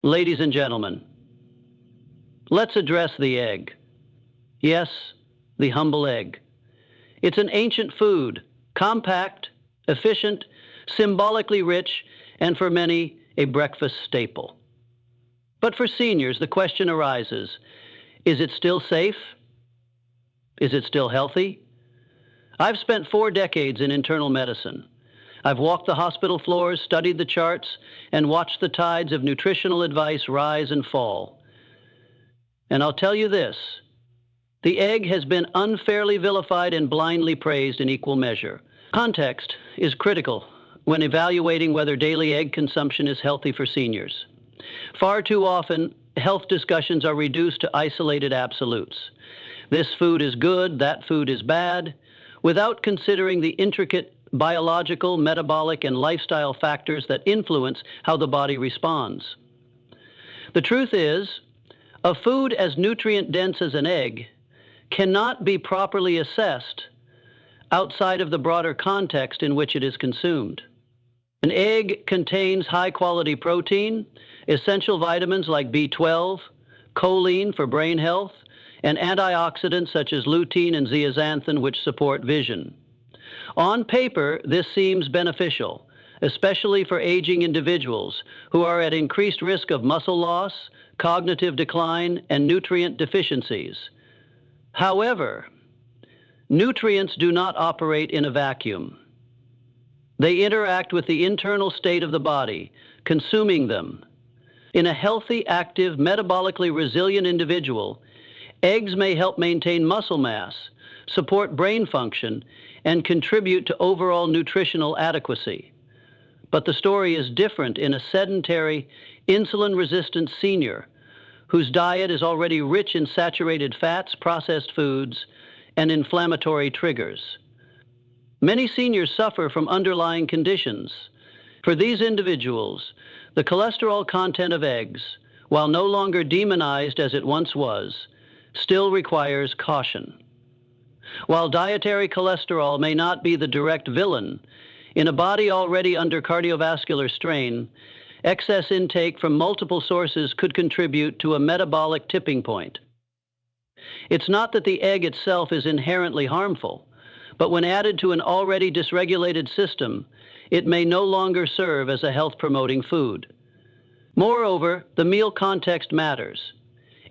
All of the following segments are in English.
Ladies and gentlemen, let's address the egg. Yes, the humble egg. It's an ancient food, compact, efficient, symbolically rich, and for many, a breakfast staple. But for seniors, the question arises, is it still safe? Is it still healthy? I've spent 4 decades in internal medicine. I've walked the hospital floors, studied the charts, and watched the tides of nutritional advice rise and fall. And I'll tell you this, the egg has been unfairly vilified and blindly praised in equal measure. Context is critical when evaluating whether daily egg consumption is healthy for seniors. Far too often, health discussions are reduced to isolated absolutes. This food is good, that food is bad, without considering the intricate biological, metabolic, and lifestyle factors that influence how the body responds. The truth is, a food as nutrient-dense as an egg cannot be properly assessed outside of the broader context in which it is consumed. An egg contains high-quality protein, essential vitamins like B12, choline for brain health, and antioxidants such as lutein and zeaxanthin, which support vision. On paper, this seems beneficial, especially for aging individuals who are at increased risk of muscle loss, cognitive decline, and nutrient deficiencies. However, nutrients do not operate in a vacuum. They interact with the internal state of the body, consuming them. In a healthy, active, metabolically resilient individual, eggs may help maintain muscle mass, support brain function, and contribute to overall nutritional adequacy. But the story is different in a sedentary, insulin-resistant senior whose diet is already rich in saturated fats, processed foods, and inflammatory triggers. Many seniors suffer from underlying conditions. For these individuals, the cholesterol content of eggs, while no longer demonized as it once was, still requires caution. While dietary cholesterol may not be the direct villain, in a body already under cardiovascular strain, excess intake from multiple sources could contribute to a metabolic tipping point. It's not that the egg itself is inherently harmful, but when added to an already dysregulated system, it may no longer serve as a health-promoting food. Moreover, the meal context matters.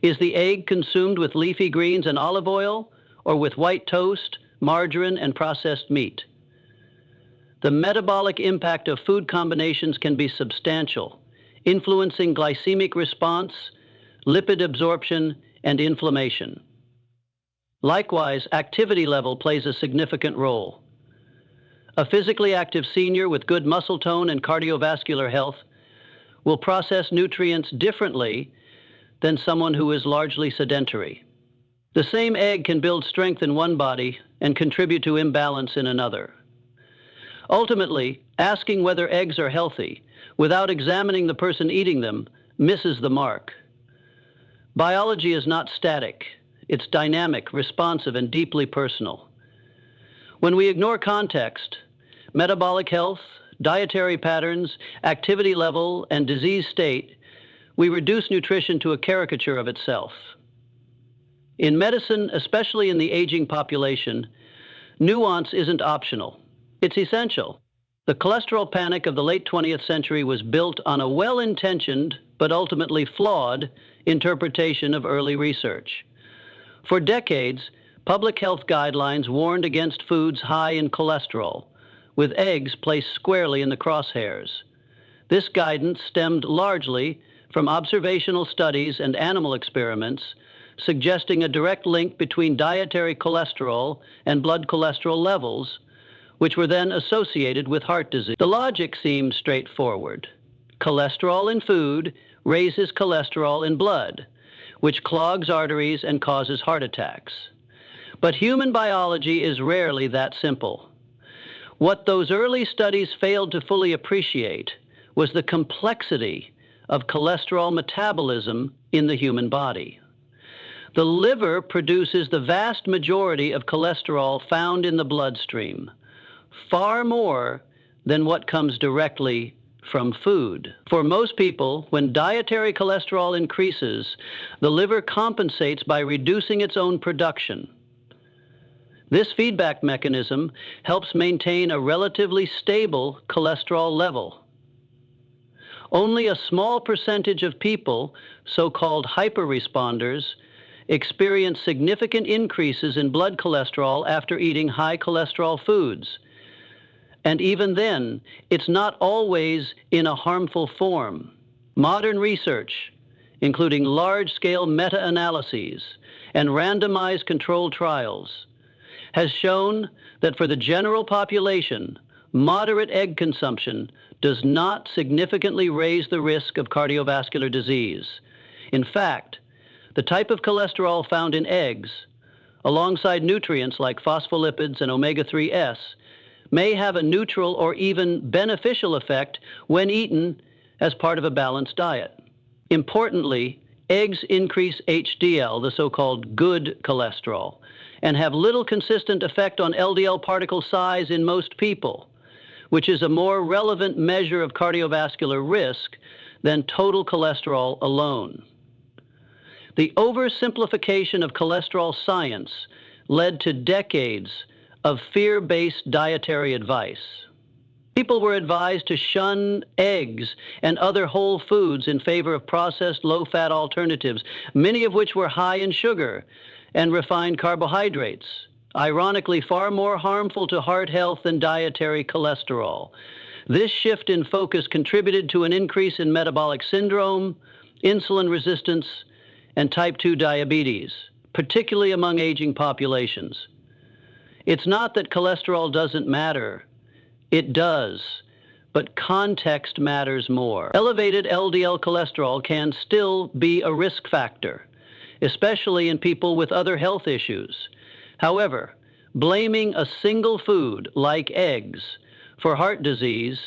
Is the egg consumed with leafy greens and olive oil, or with white toast, margarine, and processed meat? The metabolic impact of food combinations can be substantial, influencing glycemic response, lipid absorption, and inflammation. Likewise, activity level plays a significant role. A physically active senior with good muscle tone and cardiovascular health will process nutrients differently than someone who is largely sedentary. The same egg can build strength in one body and contribute to imbalance in another. Ultimately, asking whether eggs are healthy without examining the person eating them misses the mark. Biology is not static. It's dynamic, responsive, and deeply personal. When we ignore context, metabolic health, dietary patterns, activity level, and disease state, we reduce nutrition to a caricature of itself. In medicine, especially in the aging population, nuance isn't optional. It's essential. The cholesterol panic of the late 20th century was built on a well-intentioned, but ultimately flawed, interpretation of early research. For decades, public health guidelines warned against foods high in cholesterol, with eggs placed squarely in the crosshairs. This guidance stemmed largely from observational studies and animal experiments suggesting a direct link between dietary cholesterol and blood cholesterol levels, which were then associated with heart disease. The logic seemed straightforward. Cholesterol in food raises cholesterol in blood, which clogs arteries and causes heart attacks. But human biology is rarely that simple. What those early studies failed to fully appreciate was the complexity of cholesterol metabolism in the human body. The liver produces the vast majority of cholesterol found in the bloodstream, far more than what comes directly from food. For most people, when dietary cholesterol increases, the liver compensates by reducing its own production. This feedback mechanism helps maintain a relatively stable cholesterol level. Only a small percentage of people, so-called hyperresponders, experience significant increases in blood cholesterol after eating high cholesterol foods. And even then, it's not always in a harmful form. Modern research, including large-scale meta-analyses and randomized controlled trials, has shown that for the general population, moderate egg consumption does not significantly raise the risk of cardiovascular disease. In fact, the type of cholesterol found in eggs, alongside nutrients like phospholipids and omega-3s, may have a neutral or even beneficial effect when eaten as part of a balanced diet. Importantly, eggs increase HDL, the so-called good cholesterol, and have little consistent effect on LDL particle size in most people, which is a more relevant measure of cardiovascular risk than total cholesterol alone. The oversimplification of cholesterol science led to decades of fear-based dietary advice. People were advised to shun eggs and other whole foods in favor of processed low-fat alternatives, many of which were high in sugar and refined carbohydrates, ironically far more harmful to heart health than dietary cholesterol. This shift in focus contributed to an increase in metabolic syndrome, insulin resistance, and type 2 diabetes, particularly among aging populations. It's not that cholesterol doesn't matter. It does, but context matters more. Elevated LDL cholesterol can still be a risk factor, especially in people with other health issues. However, blaming a single food like eggs for heart disease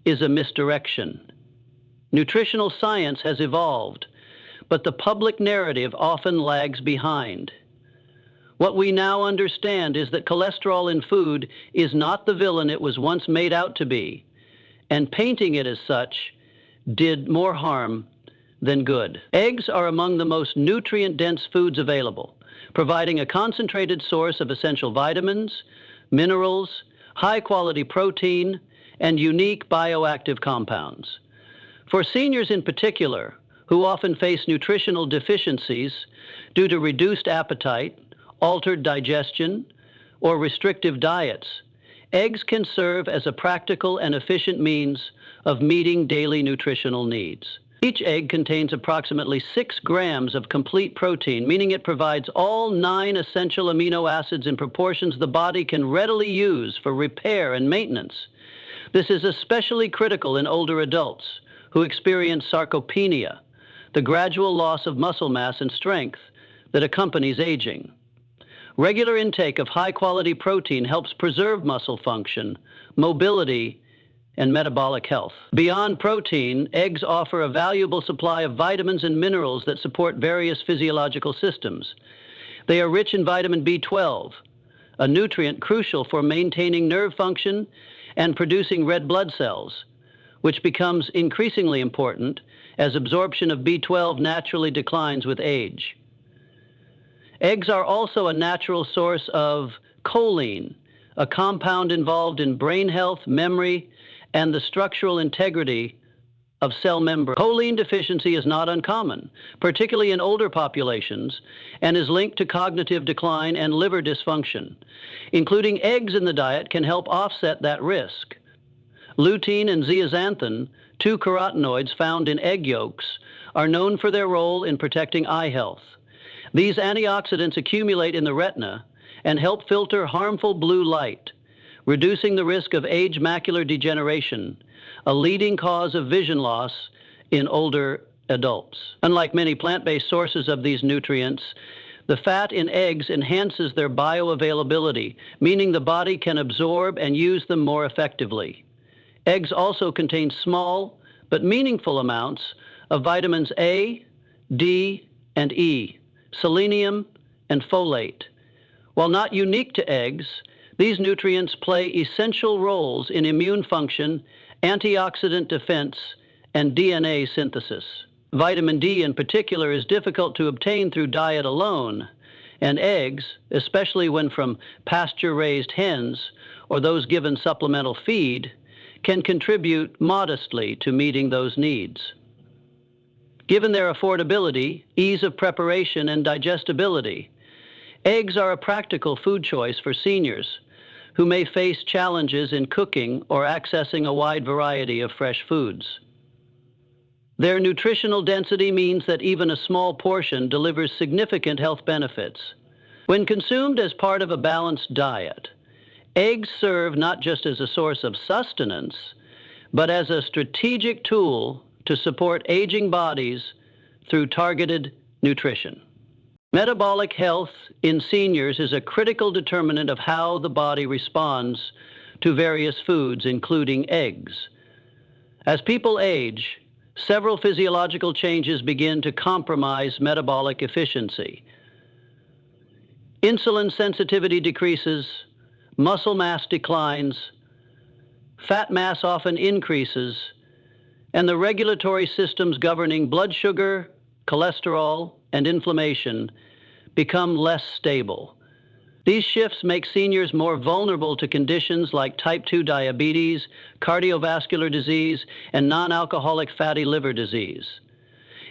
is a misdirection. Nutritional science has evolved, but the public narrative often lags behind. What we now understand is that cholesterol in food is not the villain it was once made out to be, and painting it as such did more harm than good. Eggs are among the most nutrient-dense foods available, providing a concentrated source of essential vitamins, minerals, high-quality protein, and unique bioactive compounds. For seniors in particular, who often face nutritional deficiencies due to reduced appetite, altered digestion, or restrictive diets, eggs can serve as a practical and efficient means of meeting daily nutritional needs. Each egg contains approximately 6 grams of complete protein, meaning it provides all 9 essential amino acids in proportions the body can readily use for repair and maintenance. This is especially critical in older adults who experience sarcopenia, the gradual loss of muscle mass and strength that accompanies aging. Regular intake of high-quality protein helps preserve muscle function, mobility, and metabolic health. Beyond protein, eggs offer a valuable supply of vitamins and minerals that support various physiological systems. They are rich in vitamin B12, a nutrient crucial for maintaining nerve function and producing red blood cells, which becomes increasingly important as absorption of B12 naturally declines with age. Eggs are also a natural source of choline, a compound involved in brain health, memory, and the structural integrity of cell membranes. Choline deficiency is not uncommon, particularly in older populations, and is linked to cognitive decline and liver dysfunction. Including eggs in the diet can help offset that risk. Lutein and zeaxanthin, 2 carotenoids found in egg yolks, are known for their role in protecting eye health. These antioxidants accumulate in the retina and help filter harmful blue light, reducing the risk of age macular degeneration, a leading cause of vision loss in older adults. Unlike many plant-based sources of these nutrients, the fat in eggs enhances their bioavailability, meaning the body can absorb and use them more effectively. Eggs also contain small but meaningful amounts of vitamins A, D, and E, selenium, and folate. While not unique to eggs, these nutrients play essential roles in immune function antioxidant defense, and DNA synthesis. Vitamin D in particular is difficult to obtain through diet alone, and eggs, especially when from pasture-raised hens or those given supplemental feed, can contribute modestly to meeting those needs. Given their affordability, ease of preparation, and digestibility, eggs are a practical food choice for seniors who may face challenges in cooking or accessing a wide variety of fresh foods. Their nutritional density means that even a small portion delivers significant health benefits. When consumed as part of a balanced diet, eggs serve not just as a source of sustenance, but as a strategic tool to support aging bodies through targeted nutrition. Metabolic health in seniors is a critical determinant of how the body responds to various foods, including eggs. As people age, several physiological changes begin to compromise metabolic efficiency. Insulin sensitivity decreases, muscle mass declines, fat mass often increases, and the regulatory systems governing blood sugar, cholesterol, and inflammation become less stable. These shifts make seniors more vulnerable to conditions like type 2 diabetes, cardiovascular disease, and non-alcoholic fatty liver disease.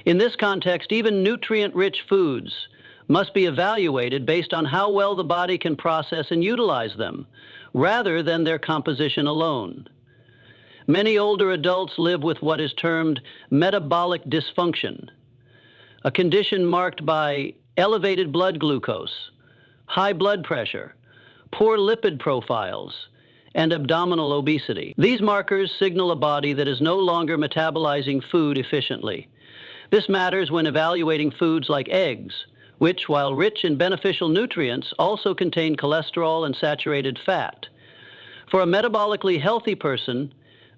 In this context, even nutrient-rich foods must be evaluated based on how well the body can process and utilize them, rather than their composition alone. Many older adults live with what is termed metabolic dysfunction, a condition marked by elevated blood glucose, high blood pressure, poor lipid profiles, and abdominal obesity. These markers signal a body that is no longer metabolizing food efficiently. This matters when evaluating foods like eggs, which, while rich in beneficial nutrients, also contain cholesterol and saturated fat. For a metabolically healthy person,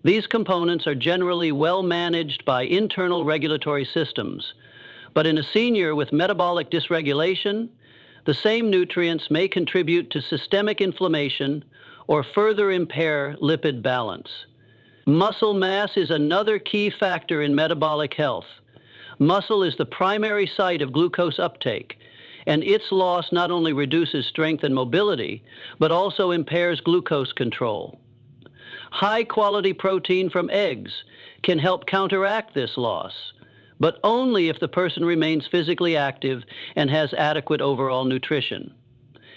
these components are generally well managed by internal regulatory systems. But in a senior with metabolic dysregulation, the same nutrients may contribute to systemic inflammation or further impair lipid balance. Muscle mass is another key factor in metabolic health. Muscle is the primary site of glucose uptake, and its loss not only reduces strength and mobility, but also impairs glucose control. High-quality protein from eggs can help counteract this loss, but only if the person remains physically active and has adequate overall nutrition.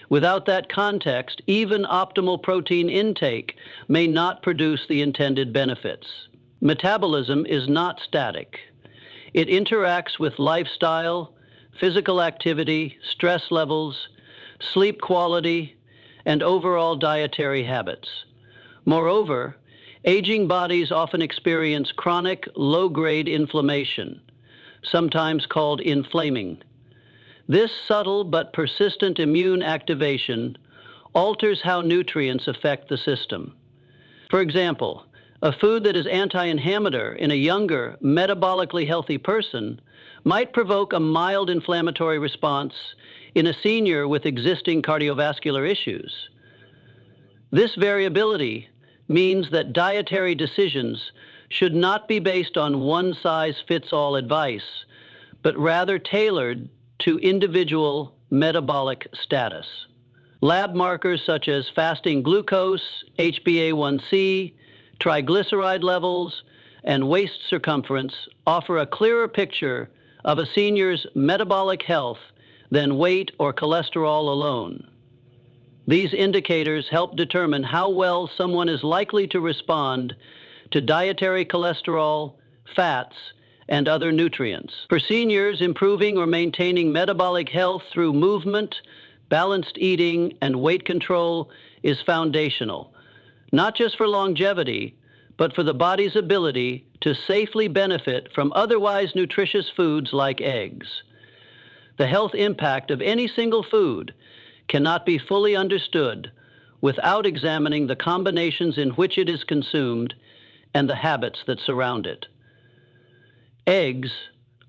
Without that context, even optimal protein intake may not produce the intended benefits. Metabolism is not static. It interacts with lifestyle, physical activity, stress levels, sleep quality, and overall dietary habits. Moreover, aging bodies often experience chronic, low-grade inflammation, sometimes called inflaming. This subtle but persistent immune activation alters how nutrients affect the system. For example, a food that is anti-inhibitory in a younger, metabolically healthy person might provoke a mild inflammatory response in a senior with existing cardiovascular issues. This variability means that dietary decisions should not be based on one-size-fits-all advice, but rather tailored to individual metabolic status. Lab markers such as fasting glucose, HbA1c, triglyceride levels, and waist circumference offer a clearer picture of a senior's metabolic health than weight or cholesterol alone. These indicators help determine how well someone is likely to respond to dietary cholesterol, fats, and other nutrients. For seniors, improving or maintaining metabolic health through movement, balanced eating, and weight control is foundational, not just for longevity, but for the body's ability to safely benefit from otherwise nutritious foods like eggs. The health impact of any single food cannot be fully understood without examining the combinations in which it is consumed and the habits that surround it. Eggs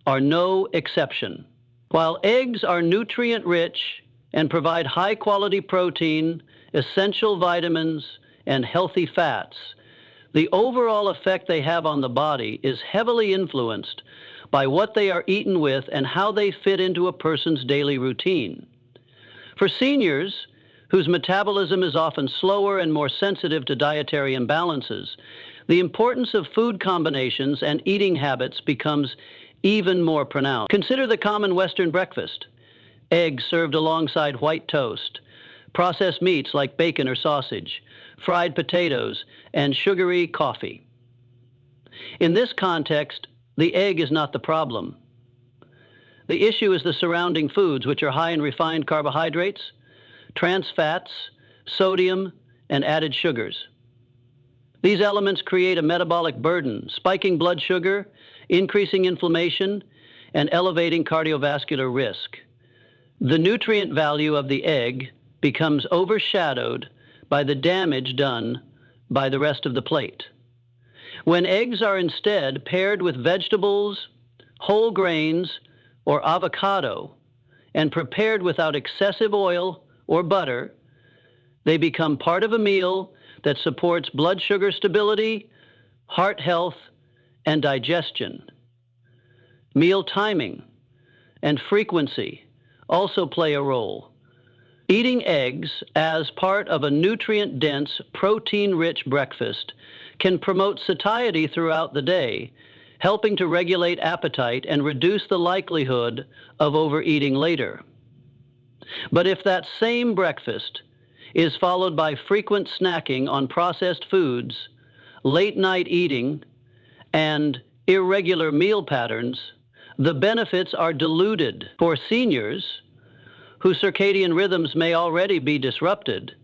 are no exception. While eggs are nutrient-rich and provide high-quality protein, essential vitamins, and healthy fats, The overall effect they have on the body is heavily influenced by what they are eaten with and how they fit into a person's daily routine. For seniors, whose metabolism is often slower and more sensitive to dietary imbalances, the importance of food combinations and eating habits becomes even more pronounced. Consider the common Western breakfast: eggs served alongside white toast, processed meats like bacon or sausage, fried potatoes, and sugary coffee. In this context, the egg is not the problem. The issue is the surrounding foods, which are high in refined carbohydrates, trans fats, sodium, and added sugars. These elements create a metabolic burden, spiking blood sugar, increasing inflammation, and elevating cardiovascular risk. The nutrient value of the egg becomes overshadowed by the damage done by the rest of the plate. When eggs are instead paired with vegetables, whole grains, or avocado, and prepared without excessive oil or butter, they become part of a meal that supports blood sugar stability, heart health, and digestion. Meal timing and frequency also play a role. Eating eggs as part of a nutrient-dense, protein-rich breakfast can promote satiety throughout the day, helping to regulate appetite and reduce the likelihood of overeating later. But if that same breakfast is followed by frequent snacking on processed foods, late-night eating, and irregular meal patterns, the benefits are diluted. For seniors, whose circadian rhythms may already be disrupted,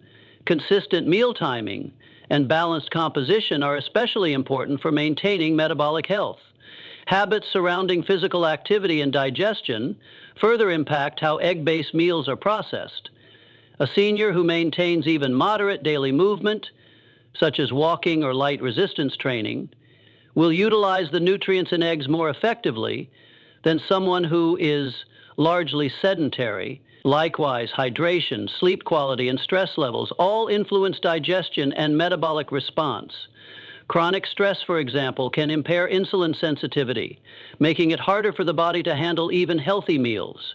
consistent meal timing and balanced composition are especially important for maintaining metabolic health. Habits surrounding physical activity and digestion further impact how egg-based meals are processed. A senior who maintains even moderate daily movement, such as walking or light resistance training, will utilize the nutrients in eggs more effectively than someone who is largely sedentary. Likewise, hydration, sleep quality, and stress levels all influence digestion and metabolic response. Chronic stress, for example, can impair insulin sensitivity, making it harder for the body to handle even healthy meals.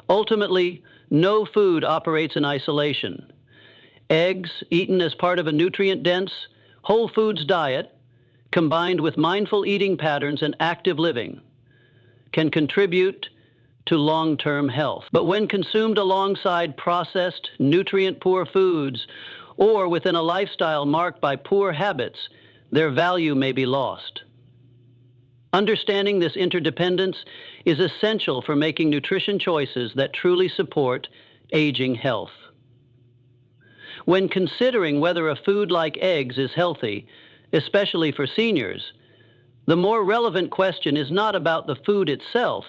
Ultimately, no food operates in isolation. Eggs, eaten as part of a nutrient-dense, whole foods diet, combined with mindful eating patterns and active living, can contribute to long-term health. But when consumed alongside processed, nutrient-poor foods, or within a lifestyle marked by poor habits, their value may be lost. Understanding this interdependence is essential for making nutrition choices that truly support aging health. When considering whether a food like eggs is healthy, especially for seniors, the more relevant question is not about the food itself,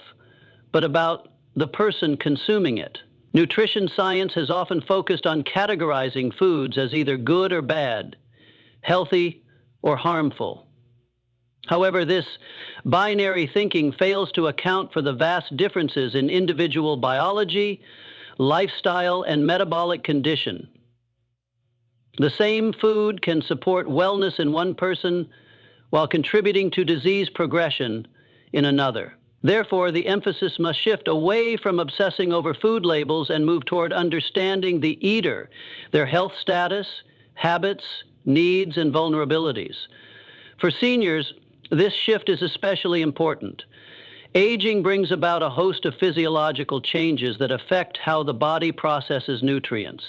but about the person consuming it. Nutrition science has often focused on categorizing foods as either good or bad, healthy or harmful. However, this binary thinking fails to account for the vast differences in individual biology, lifestyle, and metabolic condition. The same food can support wellness in one person while contributing to disease progression in another. Therefore, the emphasis must shift away from obsessing over food labels and move toward understanding the eater, their health status, habits, needs, and vulnerabilities. For seniors, this shift is especially important. Aging brings about a host of physiological changes that affect how the body processes nutrients.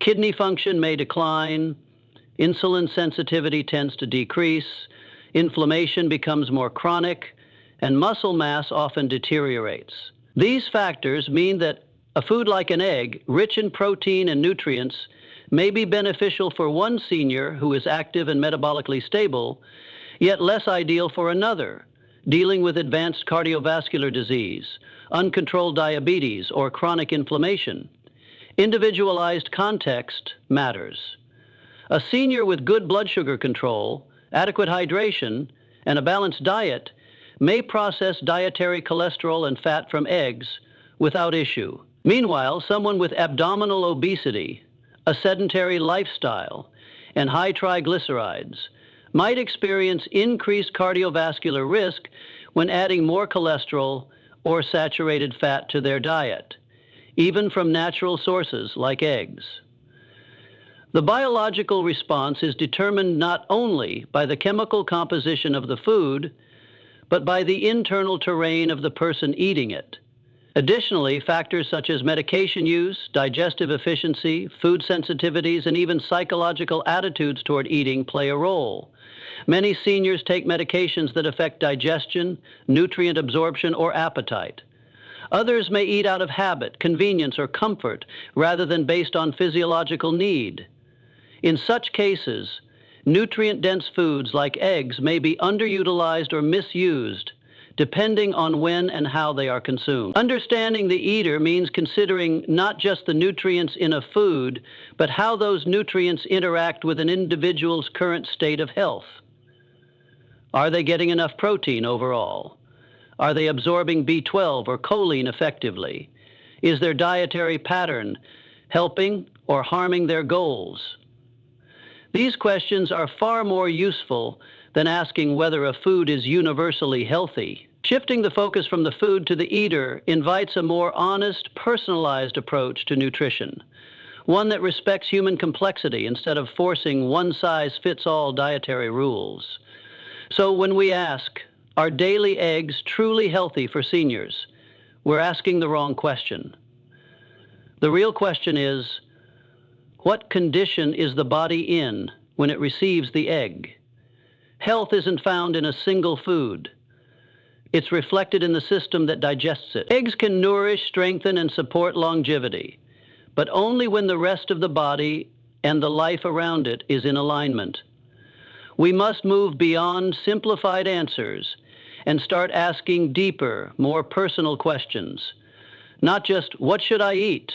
Kidney function may decline, insulin sensitivity tends to decrease, inflammation becomes more chronic, and muscle mass often deteriorates. These factors mean that a food like an egg, rich in protein and nutrients, may be beneficial for one senior who is active and metabolically stable, yet less ideal for another, dealing with advanced cardiovascular disease, uncontrolled diabetes, or chronic inflammation. Individualized context matters. A senior with good blood sugar control, adequate hydration, and a balanced diet may process dietary cholesterol and fat from eggs without issue. Meanwhile, someone with abdominal obesity, a sedentary lifestyle, and high triglycerides might experience increased cardiovascular risk when adding more cholesterol or saturated fat to their diet, even from natural sources like eggs. The biological response is determined not only by the chemical composition of the food, but by the internal terrain of the person eating it. Additionally, factors such as medication use, digestive efficiency, food sensitivities, and even psychological attitudes toward eating play a role. Many seniors take medications that affect digestion, nutrient absorption, or appetite. Others may eat out of habit, convenience, or comfort rather than based on physiological need. In such cases, nutrient-dense foods like eggs may be underutilized or misused, depending on when and how they are consumed. Understanding the eater means considering not just the nutrients in a food, but how those nutrients interact with an individual's current state of health. Are they getting enough protein overall? Are they absorbing B12 or choline effectively? Is their dietary pattern helping or harming their goals? These questions are far more useful than asking whether a food is universally healthy. Shifting the focus from the food to the eater invites a more honest, personalized approach to nutrition, one that respects human complexity instead of forcing one-size-fits-all dietary rules. So when we ask, are daily eggs truly healthy for seniors? We're asking the wrong question. The real question is, what condition is the body in when it receives the egg? Health isn't found in a single food. It's reflected in the system that digests it. Eggs can nourish, strengthen, and support longevity, but only when the rest of the body and the life around it is in alignment. We must move beyond simplified answers and start asking deeper, more personal questions. Not just, what should I eat?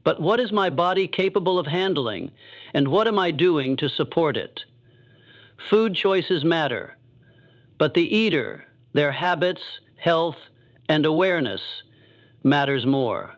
But what is my body capable of handling, and what am I doing to support it? Food choices matter, but the eater, their habits, health, and awareness matters more.